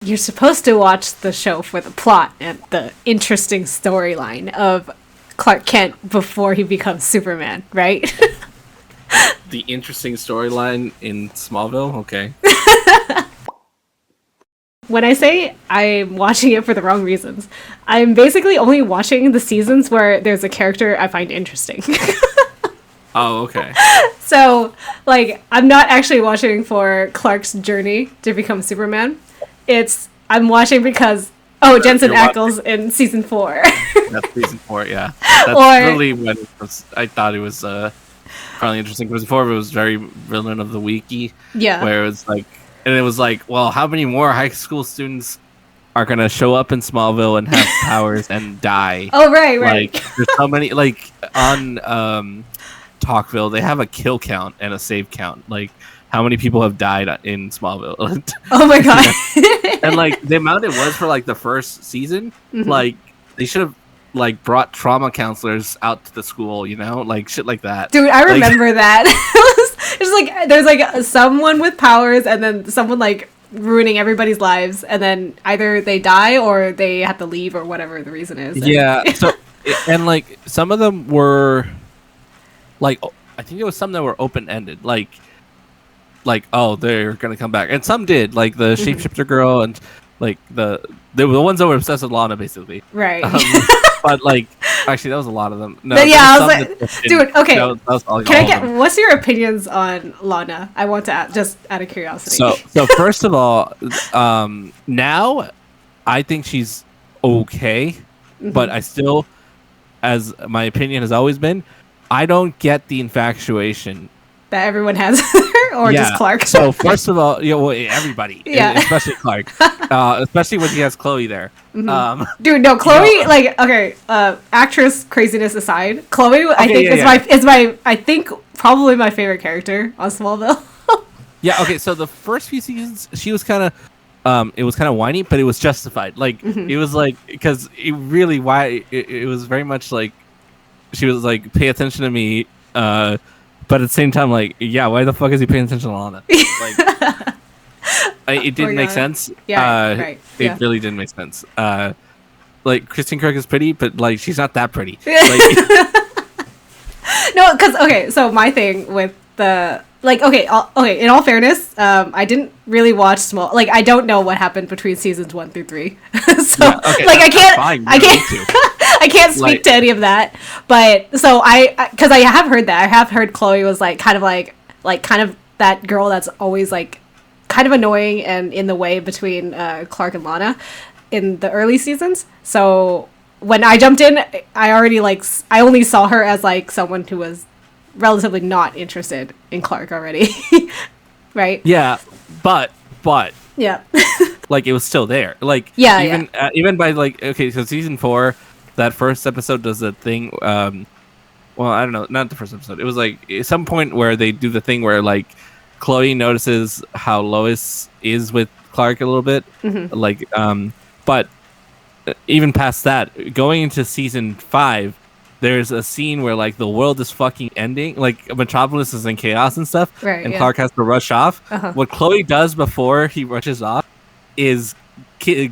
You're supposed to watch the show for the plot and the interesting storyline of Clark Kent before he becomes Superman, right? The interesting storyline in Smallville? Okay. When I say I'm watching it for the wrong reasons, I'm basically only watching the seasons where there's a character I find interesting. Oh, okay. So, like, I'm not actually watching for Clark's journey to become Superman. I'm watching because, Jensen Ackles in season 4. That's season 4, yeah. That's really when I thought it was probably interesting. Because before it was very villain of the weeky. Yeah. Where it was like, and it was like, well, how many more high school students are going to show up in Smallville and have powers and die? Oh, right. Like, there's so many, like, on Talkville, they have a kill count and a save count. Like, how many people have died in Smallville? Oh my god. And, like, the amount it was for, like, the first season, like, they should have, like, brought trauma counselors out to the school, you know? Like, shit like that. Dude, I remember that. It's like, there's, like, someone with powers and then someone, like, ruining everybody's lives, and then either they die or they have to leave or whatever the reason is. Yeah, so, and, like, some of them were, like, I think there was some that were open-ended, like, oh, they're gonna come back, and some did, like the shapeshifter girl, and like they were the ones that were obsessed with Lana, basically. Right. But like, actually, that was a lot of them. No, but yeah, I was like, dude, okay. That was all Can I get what's your opinions on Lana? I want to just out of curiosity. So first of all, now I think she's okay, but I still, as my opinion has always been, I don't get the infatuation that everyone has. Or just Clark. So first of all, everybody, especially Clark, especially when he has Chloe there. Dude, no, Chloe, actress craziness aside, Chloe, I think is my I think probably my favorite character on Smallville. Yeah. Okay. So the first few seasons, she was kind of, it was kind of whiny, but it was justified. Like it was like because it really it was very much like she was like, pay attention to me. But at the same time, like, yeah, why the fuck is he paying attention to Lana? Like, it didn't make sense. Yeah, right. It really didn't make sense. Like, Kristen Kirk is pretty, but, like, she's not that pretty. Like, no, because, so my thing with the... Like, in all fairness, I didn't really watch I don't know what happened between seasons 1 through 3. So, I can't speak to any of that. But, so because I have heard that. I have heard Chloe was, kind of that girl that's always, kind of annoying and in the way between Clark and Lana in the early seasons. So, when I jumped in, I only saw her as, someone who was relatively not interested in Clark already. Right? Yeah, but yeah. it was still there. Even by so season 4, that first episode does the thing, well, I don't know, not the first episode. It was at some point where they do the thing where Chloe notices how Lois is with Clark a little bit. But even past that, going into season 5, there's a scene where the world is fucking ending, Metropolis is in chaos and stuff, right, and Clark has to rush off. What Chloe does before he rushes off is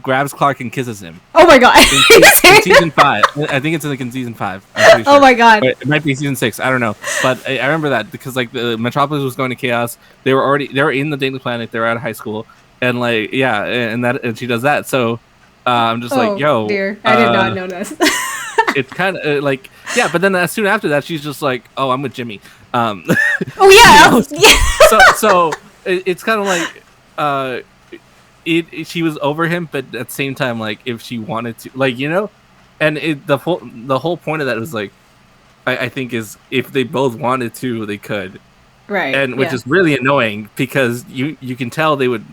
grabs Clark and kisses him. Oh my god! In season 5, I think it's in season 5. Sure. Oh my god! It might be season 6. I don't know, but I remember that because the Metropolis was going to chaos. They were in the Daily Planet. They were out of high school, and and she does that. So I'm just yo, dear, I did not know this. It's kind of but then as soon after that, she's just oh, I'm with Jimmy. Oh yeah, So it's kind of she was over him, but at the same time, if she wanted to, and the whole point of that was I think is if they both wanted to, they could, right? And which is really annoying because you can tell they would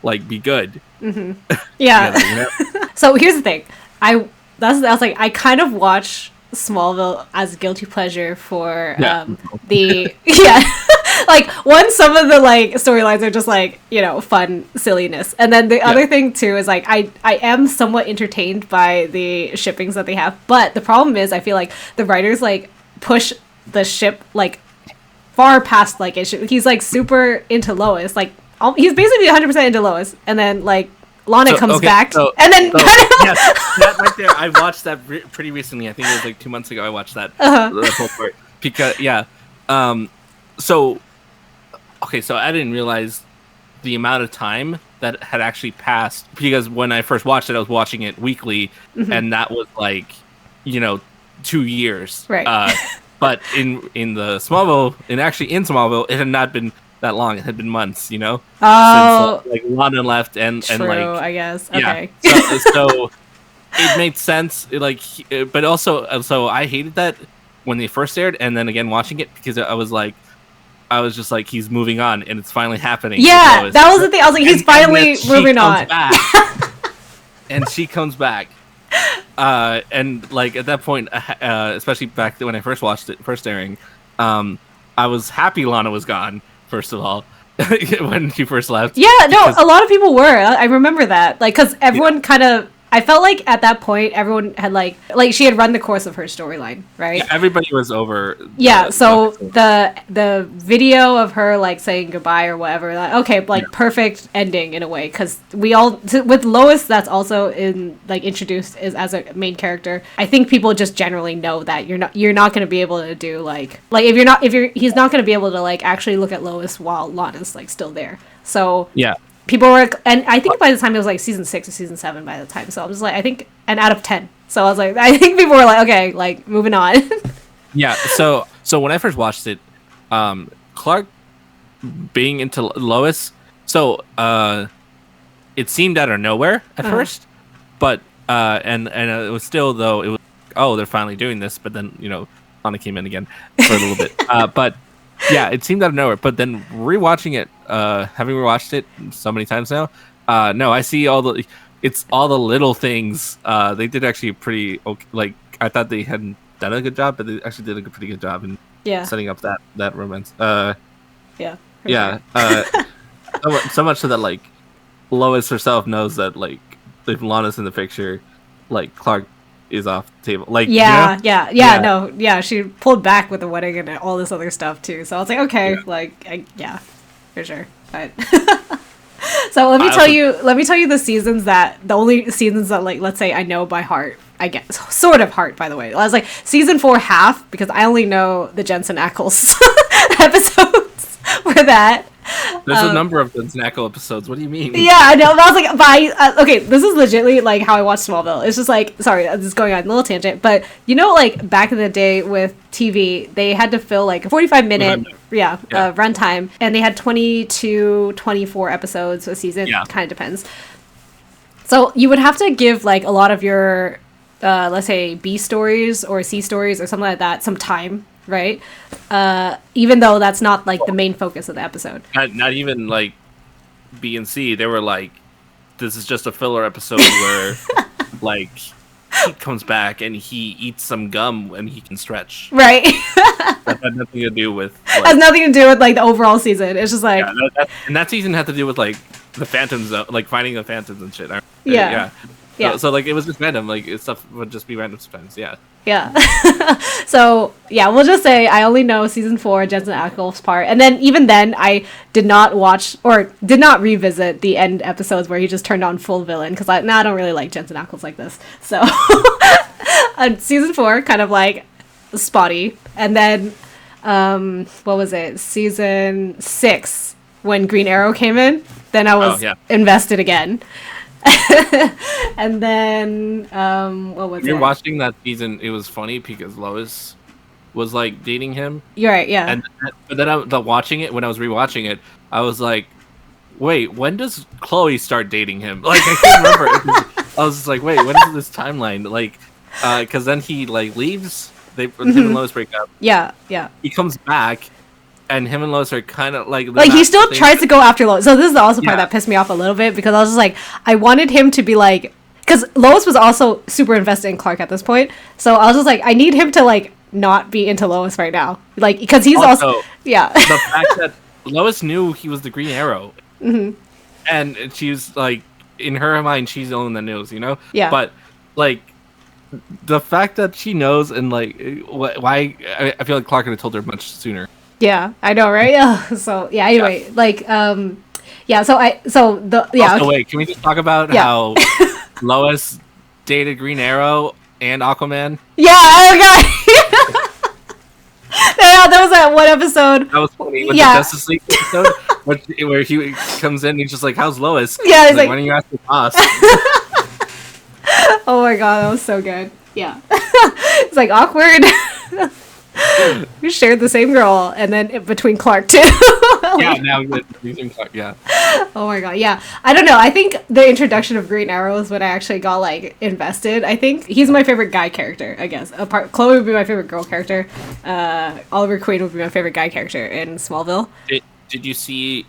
be good. Yeah. Together, So here's the thing, I was kind of watch Smallville as a guilty pleasure for the one, some of the storylines are just fun silliness, and then the other thing too is I am somewhat entertained by the shippings that they have, but the problem is I feel the writers push the ship far past he's super into Lois, he's basically 100% into Lois, and then Lana comes back, and then yes, that right there. I watched that pretty recently. I think it was like 2 months ago. I watched that the whole part because so I didn't realize the amount of time that had actually passed, because when I first watched it, I was watching it weekly, and that was like 2 years, right? But in Smallville, in Smallville, it had not been that long. It had been months, Oh, since like Lana left and like, I guess. Okay. So it made sense. But also, so I hated that when they first aired, and then again watching it, because I was just like, he's moving on, and it's finally happening. Yeah, that was the thing. I was like, he's finally moving on. And she comes back. And like at that point, especially back when I first watched it, first airing, I was happy Lana was gone. First of all, when she first left. Yeah, no, a lot of people were. I remember that, like, because everyone kind of. I felt like at that point, everyone had like she had run the course of her storyline, right? Yeah, everybody was over. So the video of her like saying goodbye or whatever, perfect ending in a way, because we all with Lois, that's also introduced as a main character. I think people just generally know that you're not going to be able to do like he's not going to be able to like actually look at Lois while Lana's like still there. So yeah. People were, and I think by the time it was like season 6 or season 7 by the time, so I was like, I think, and out of 10, so I was like, I think people were like, okay, like moving on. Yeah, so when I first watched it, Clark being into Lois, so it seemed out of nowhere at first, but and it was still, though, it was they're finally doing this, but then Lana came in again for a little bit, but. Yeah, it seemed out of nowhere, but then rewatching it, having rewatched it so many times now, no, I see all the little things. They did actually pretty okay. Like, I thought they hadn't done a good job, but they actually did a pretty good job in setting up that romance. Sure. So much so that like Lois herself knows that like if Lana's in the picture, like Clark is off the table. Like she pulled back with the wedding and all this other stuff too. So I was like, okay, for sure. But so let me tell you the only seasons that like, let's say I know by heart. I guess sort of heart, by the way. I was like season 4 half, because I only know the Jensen Ackles episodes for that. There's a number of Jensen Ackles episodes. What do you mean? Yeah, I know. But I was like, okay, this is legitimately like how I watched Smallville. It's just like, sorry, this is going on a little tangent, but like back in the day with TV, they had to fill like a 45-minute runtime, and they had 20 to 24 episodes a season. Yeah. Kind of depends. So you would have to give like a lot of your, let's say, B stories or C stories or something like that some time. Right, even though that's not like the main focus of the episode. Not even like B and C. They were like, this is just a filler episode where like he comes back and he eats some gum and he can stretch. Right. That had nothing to do with. Like, has nothing to do with like the overall season. It's just like. Yeah, and that season had to do with like the Phantoms, like finding the Phantoms and shit. Yeah. So like it was just random. Like stuff would just be random sometimes. Yeah. Yeah. So yeah, we'll just say I only know season 4 Jensen Ackles part, and then even then I did not watch or did not revisit the end episodes where he just turned on full villain, because I don't really like Jensen Ackles like this. So season 4 kind of like spotty, and then what was it? Season 6 when Green Arrow came in, then I was invested again. And then what was You're watching that season, it was funny because Lois was like dating him. You're right, yeah. But then watching it, when I was rewatching it, I was like, wait, when does Chloe start dating him? Like, I can't remember. I was just like, wait, when is this timeline? Like, because then he like leaves. Him and Lois break up. Yeah. He comes back, and him and Lois are kind of like he still tries to go after Lois. So this is the also part that pissed me off a little bit, because I was just like, I wanted him to be like, because Lois was also super invested in Clark at this point. So I was just like, I need him to like not be into Lois right now, like, because he's also the fact that Lois knew he was the Green Arrow, and she's like, in her mind, she's the only one that knows, but like the fact that she knows, and like why I feel like Clark could have told her much sooner. Yeah, I know, right? So yeah, anyway, Yeah. So Also, wait, can we just talk about how Lois dated Green Arrow and Aquaman? Yeah. Oh god. Yeah, there was that one episode. That was funny with the Justice League episode where he comes in and he's just like, "How's Lois?" Yeah, he's like, "Why don't you ask the boss?" Oh my god, that was so good. Yeah. It's like awkward. We shared the same girl, and then between Clark too. Yeah, now using Clark. Yeah. Oh my god, yeah. I don't know. I think the introduction of Green Arrow is when I actually got like invested. I think he's my favorite guy character. I guess Chloe would be my favorite girl character. Oliver Queen would be my favorite guy character in Smallville. Did you see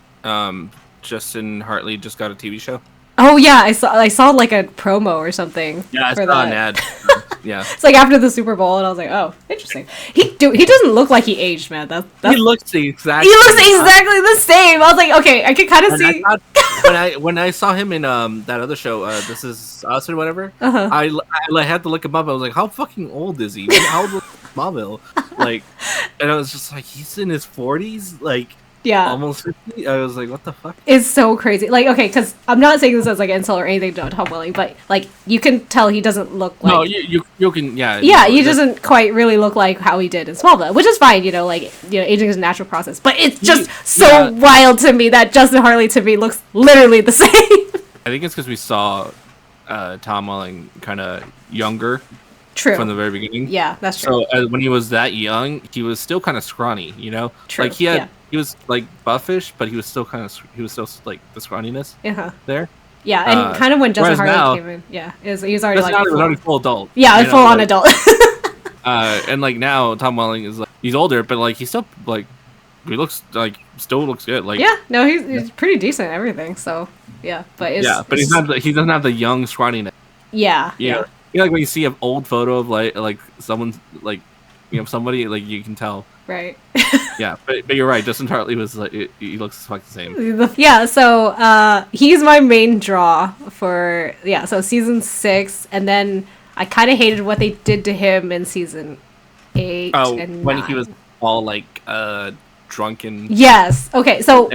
Justin Hartley just got a TV show? Oh yeah, I saw like a promo or something. Yeah, I saw an ad. Yeah, it's like after the Super Bowl, and I was like, oh, interesting. He doesn't look like he aged, man. He looks exactly. He looks exactly the same. I was like, okay, I can kind of see. When I saw him in that other show, This Is Us or whatever, I had to look him up. I was like, how fucking old is he? How old was Smallville? Like, and I was just like, he's in his 40s, like. Yeah, almost 50. I was like, what the fuck? It's so crazy. Like, okay, because I'm not saying this as like insult or anything to Tom Welling, but like you can tell he doesn't look like. No, you can he doesn't quite really look like how he did in Smallville, which is fine. Aging is a natural process, but it's just wild to me that Justin Hartley to me looks literally the same. I think it's because we saw Tom Welling kind of younger. True. From the very beginning. Yeah, that's true. So when he was that young, he was still kind of scrawny, you know. True. Like he was like buffish, but he was still like the scrawniness there. Yeah, and kind of when Justin Hartley came in, he was already full adult. Yeah, full on adult. And like now, Tom Welling is like he's older, but like he's still like he looks like still looks good. Like he's pretty decent at everything. So but he doesn't have the young scrawniness. Yeah. You know, like when you see an old photo of like someone's like somebody like you can tell. Right. Yeah, but you're right. Justin Hartley was like he looks like the same. Yeah, so he's my main draw for so season 6, and then I kind of hated what they did to him in season 8 and 9. When he was all like drunken. Yes. Okay. So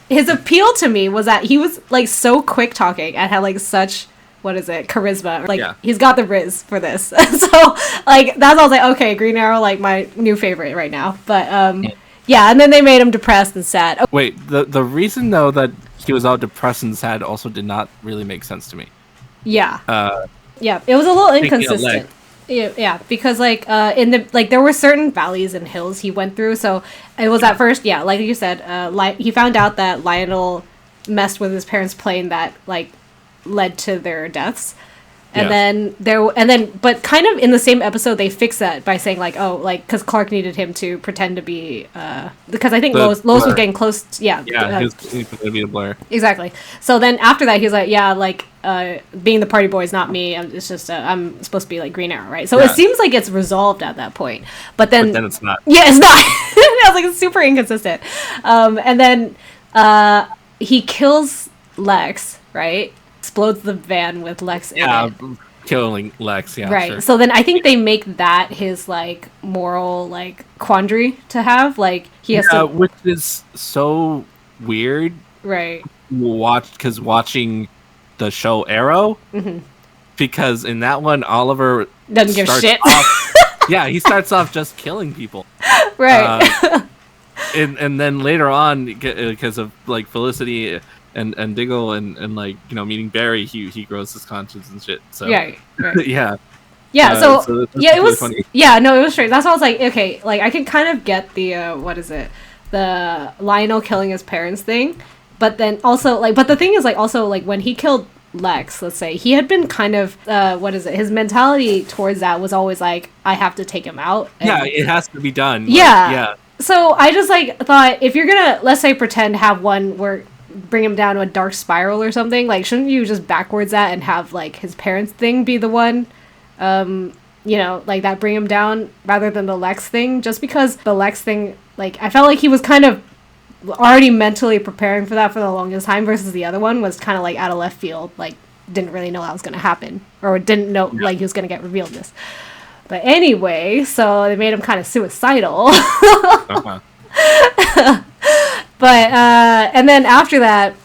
his appeal to me was that he was like so quick talking and had like such. What is it? Charisma. Like, he's got the riz for this. So, like, that's all I was like, okay, Green Arrow, like, my new favorite right now. But, and then they made him depressed and sad. Oh. Wait, the reason, though, that he was all depressed and sad also did not really make sense to me. Yeah. It was a little inconsistent. Yeah, because, like, there were certain valleys and hills he went through. So, it was at first, like you said, he found out that Lionel messed with his parents' plane that, like, led to their deaths, and but kind of in the same episode they fixed that by saying like, oh, like because Clark needed him to pretend to be because I think Lois was getting close to, he was going to be a blur. Exactly. So then after that he's like, being the party boy is not me, it's just I'm supposed to be like Green Arrow, right? So it seems like it's resolved at that point, but then it's not. It's not. I was like, it's super inconsistent. And then he kills Lex, right? Explodes the van with Lex in it. Killing Lex, right. Sure. So then I think they make that his like moral like quandary to have, like he has to, which is so weird, right? Watching the show Arrow, because in that one Oliver doesn't give shit. He starts off just killing people, right? And then later on, because of like Felicity and Diggle and like meeting Barry, he grows his conscience and shit. So right. So it was really funny. It was straight. That's why I was like, okay, like I can kind of get the the Lionel killing his parents thing, but then also like, but the thing is like also like when he killed Lex, let's say, he had been kind of his mentality towards that was always like, I have to take him out. It has to be done. So I just like thought, if you're gonna, let's say, pretend to have one where bring him down to a dark spiral or something, like shouldn't you just backwards that and have like his parents thing be the one like that bring him down rather than the Lex thing, just because the Lex thing, like I felt like he was kind of already mentally preparing for that for the longest time, versus the other one was kind of like out of left field, like didn't really know that was going to happen, or didn't know like he was going to get revealed this. But anyway, so they made him kind of suicidal. But and then after that,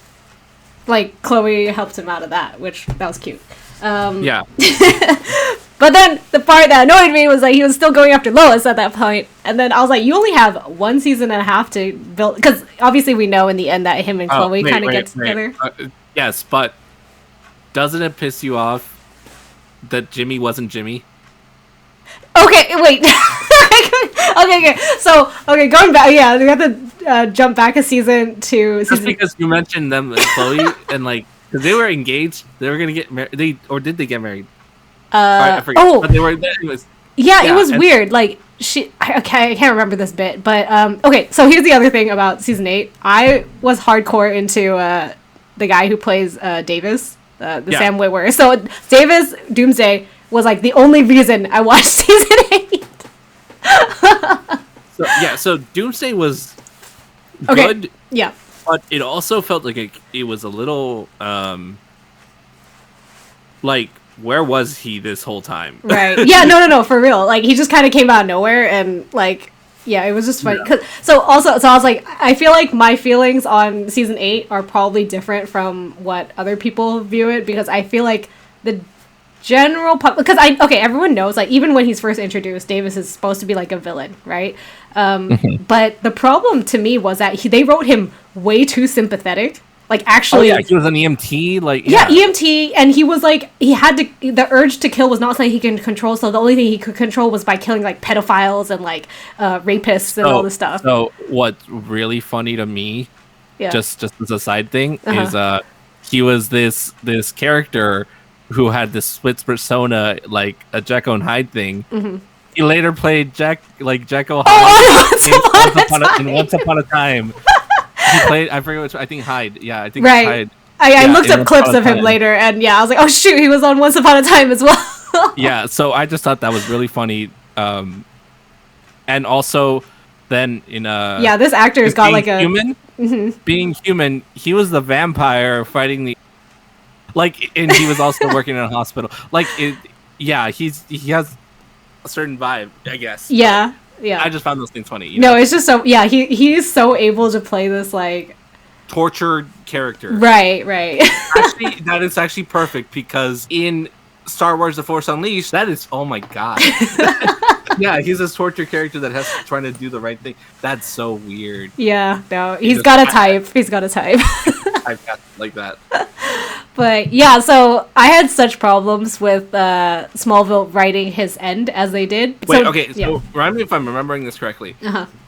like Chloe helped him out of that, which that was cute. Yeah. But then the part that annoyed me was like he was still going after Lois at that point, and then I was like, you only have 1 season and a half to build, because obviously we know in the end that him and Chloe kind of get together. Yes, but doesn't it piss you off that Jimmy wasn't Jimmy? Okay, wait. Okay. So, going back, yeah, we have to jump back a season to just because you mentioned them and Chloe, and like, because they were engaged, they were gonna get married. Or did they get married? I forget. Oh, but they were. Anyways. Yeah, it was weird. Like I can't remember this bit, but okay. So here's the other thing about season 8. I was hardcore into the guy who plays Davis, Sam Witwer. So Davis Doomsday was like the only reason I watched season 8. So Doomsday was good. Yeah. But it also felt like it was a little like, where was he this whole time? Right. Yeah, no, for real. Like, he just kind of came out of nowhere, and like, yeah, it was just funny. Yeah. So I was like, I feel like my feelings on season 8 are probably different from what other people view it, because I feel like the general because everyone knows, like, even when he's first introduced, Davis is supposed to be like a villain, right? But the problem to me was that they wrote him way too sympathetic. Like, actually, he was an EMT. Like, EMT, and he was like, he had to. The urge to kill was not something he can control. So the only thing he could control was by killing like pedophiles and like rapists and all this stuff. So what's really funny to me, just as a side thing, is he was this character who had this split persona, like a Jekyll and Hyde thing. Mm-hmm. He later played Jekyll Hyde in Once Upon a Time. He played, I forget which, I think Hyde. Yeah, I think Hyde. I looked up clips of him later, and I was like, oh shoot, he was on Once Upon a Time as well. Yeah, so I just thought that was really funny. And also, then in this actor's got like a human. Mm-hmm. Being human, he was the vampire fighting the, like, and he was also working in a hospital. Like, he has a certain vibe, I guess. Yeah. Yeah, I just found those things funny. No, it's just so he's so able to play this like tortured character. Right. Actually, that is actually perfect, because in Star Wars: The Force Unleashed, that is, oh my god. Yeah, he's this tortured character that has trying to do the right thing. That's so weird. Yeah, no, he's got a type. He's got a type. I've got like that. But yeah, so I had such problems with Smallville writing his end as they did. So remind me if I'm remembering this correctly.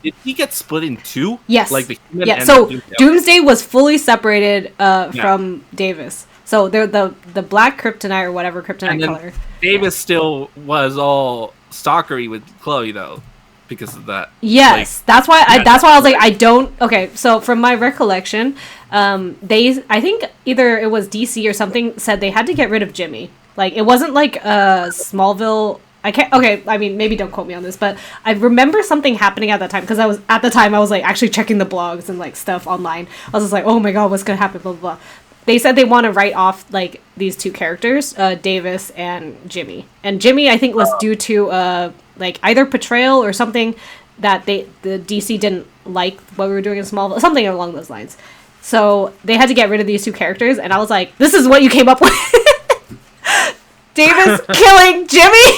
Did he get split in two? Yes. Like the human and so the Doomsday was fully separated from Davis. So they're the black kryptonite or whatever kryptonite color. Davis still was all stalkery with Chloe though, because of that. Yes, that's why I was like, I don't. Okay, so from my recollection, I think either it was DC or something said they had to get rid of Jimmy. Like, it wasn't like Smallville. I can't. Okay, I mean, maybe don't quote me on this, but I remember something happening at that time, because I was like actually checking the blogs and like stuff online. I was just like, oh my god, what's gonna happen? Blah blah blah. They said they want to write off like these two characters, Davis and Jimmy. And Jimmy, I think, was due to like either portrayal or something that the DC didn't like what we were doing in Smallville, something along those lines. So they had to get rid of these two characters, and I was like, this is what you came up with? Davis killing Jimmy?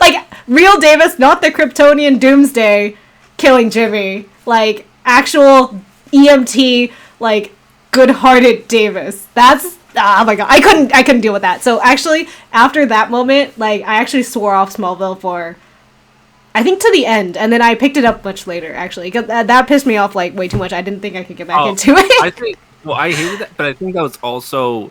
Like, real Davis, not the Kryptonian Doomsday killing Jimmy. Like, actual EMT, like, good-hearted Davis. That's, oh my god, I couldn't deal with that. So actually, after that moment, like, I actually swore off Smallville for, I think, to the end, and then I picked it up much later, actually, because that pissed me off, like, way too much. I didn't think I could get back into it. I hated that, but I think that was also,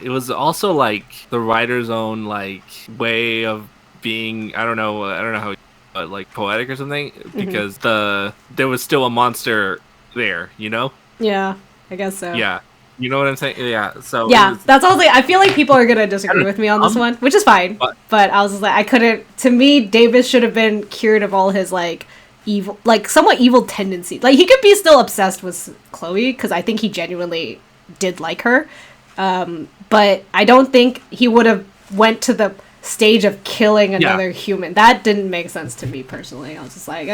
it was also, like, the writer's own, like, way of being, I don't know how, like, poetic or something, because there was still a monster there, you know? Yeah. I guess so. Yeah. You know what I'm saying? Yeah. So yeah, that's all. I feel like people are gonna disagree with me on this one, which is fine. But I was just like, I couldn't. To me, Davis should have been cured of all his like evil, like somewhat evil tendencies. Like, he could be still obsessed with Chloe, because I think he genuinely did like her. But I don't think he would have went to the stage of killing another human. That didn't make sense to me personally. I was just like,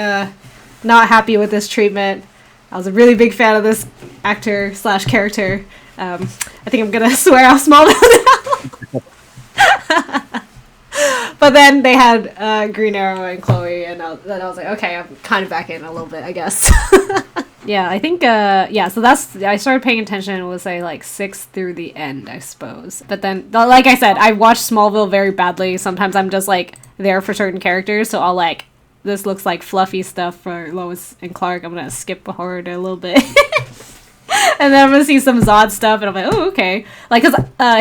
not happy with this treatment. I was a really big fan of this actor / character, I think I'm gonna swear off Smallville now. But then they had Green Arrow and Chloe, and then I was like, okay, I'm kind of back in a little bit, I guess. Yeah, I think, so I started paying attention, was say, like, 6 through the end, I suppose. But then, like I said, I watched Smallville very badly. Sometimes I'm just, like, there for certain characters, so I'll, like, this looks like fluffy stuff for Lois and Clark. I'm gonna skip forward a little bit. And then I'm gonna see some Zod stuff, and I'm like, oh, okay. Like, because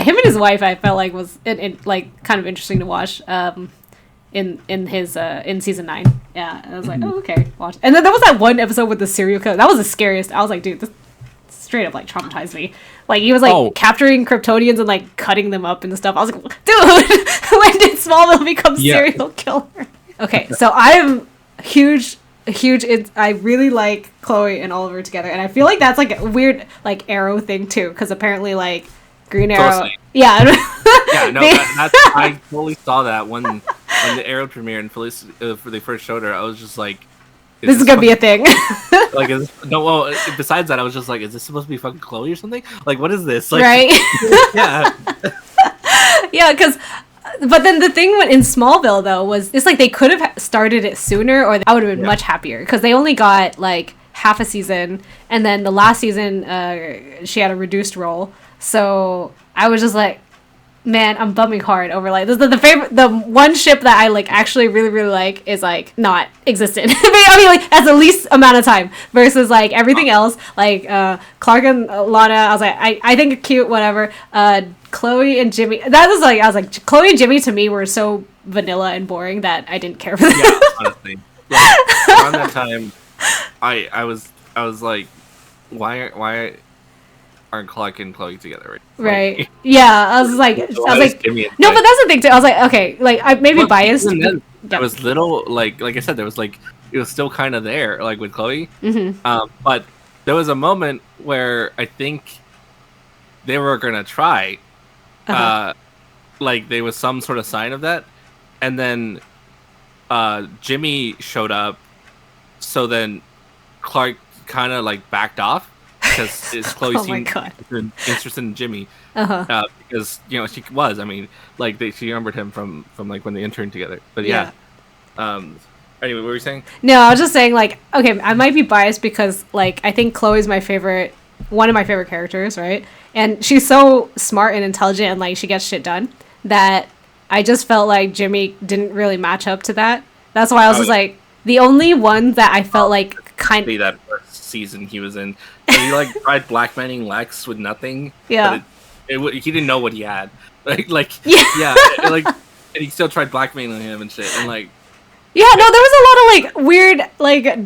him and his wife, I felt like was, like, kind of interesting to watch, in season 9. Yeah, I was like, oh, okay, watch. And then there was that one episode with the serial killer. That was the scariest. I was like, dude, this straight up, like, traumatized me. Like, he was, like, capturing Kryptonians and, like, cutting them up and stuff. I was like, dude, when did Smallville become serial killer? Okay, so I'm huge, I really like Chloe and Oliver together, and I feel like that's, like, a weird, like, Arrow thing, too, because apparently, like, Green Arrow... Yeah. Yeah, no, I totally saw that when the Arrow premiere and Felice, they first showed her. I was just like, this is gonna be a thing. Like, besides that, I was just like, is this supposed to be fucking Chloe or something? Like, what is this? Like, right? Yeah. Yeah, because... But then the thing in Smallville, though, was it's like they could have started it sooner, or I would have been much happier, because they only got, like, half a season, and then the last season, she had a reduced role. So I was just like, man, I'm bumming hard over, like, the one ship that I, like, actually really, really like is, like, not existent. I mean, like, as the least amount of time versus, like, everything else, like, Clark and Lana, I was like, I think cute, whatever. Chloe and Jimmy, I was like, Chloe and Jimmy to me were so vanilla and boring that I didn't care for them. Yeah, honestly. Like, around that time, I was like, why aren't Clark and Chloe together? Right. Like, yeah, I was like, no, but that's the thing too. I was like, okay, like, I may be biased. Then, there was little, like I said, there was, like, it was still kind of there, like, with Chloe. Mm-hmm. But there was a moment where I think they were gonna try. Like, there was some sort of sign of that, and then Jimmy showed up, so then Clark kind of, like, backed off because Chloe seemed interested in Jimmy, because, you know, she was, I mean, like, she remembered him from like when they interned together. But yeah. Anyway, what were you saying? No, I was just saying, like, okay, I might be biased because, like, I think Chloe's one of my favorite characters, right? And she's so smart and intelligent, and, like, she gets shit done, that I just felt like Jimmy didn't really match up to that. That's why I was just like, the only one that I felt like kind of... That first season he was in. He, like, tried blackmailing Lex with nothing. Yeah. But he didn't know what he had. Yeah, like, and he still tried blackmailing him and shit, and, like... Yeah, no, there was a lot of, like, weird, like,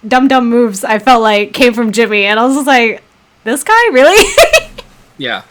dumb moves I felt like came from Jimmy, and I was just like, this guy, really? Yeah.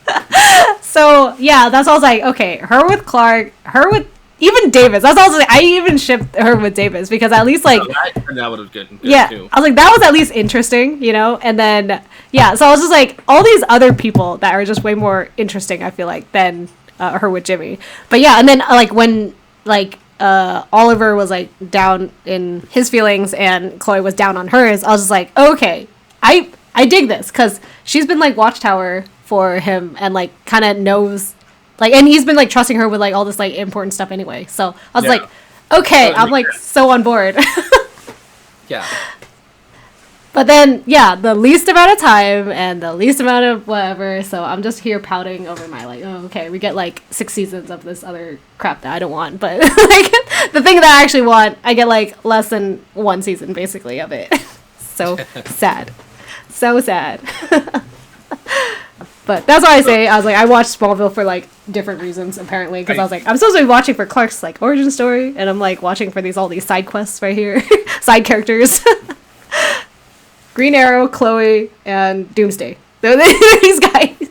So, yeah, that's why I was like, okay, her with Clark, her with even Davis. That's also, I even shipped her with Davis, because at least, like... that would have good yeah, too. I was like, that was at least interesting, you know? And then, yeah, so I was just like, all these other people that are just way more interesting, I feel like, than her with Jimmy. But yeah, and then, like, when, like... Oliver was, like, down in his feelings and Chloe was down on hers, I was just like, okay, I dig this, because she's been, like, Watchtower for him and, like, kind of knows, like, and he's been, like, trusting her with, like, all this, like, important stuff anyway. So I was like, okay, I'm, like, so on board. Yeah. But then, yeah, the least amount of time and the least amount of whatever, so I'm just here pouting over my, like, oh, okay, we get, like, 6 seasons of this other crap that I don't want, but, like, the thing that I actually want, I get, like, less than 1 season, basically, of it. So sad. So sad. But that's why I say, I was like, I watched Smallville for, like, different reasons, apparently, because I was like, I'm supposed to be watching for Clark's, like, origin story, and I'm, like, watching for all these side quests right here. Side characters. Green Arrow, Chloe, and Doomsday. These guys.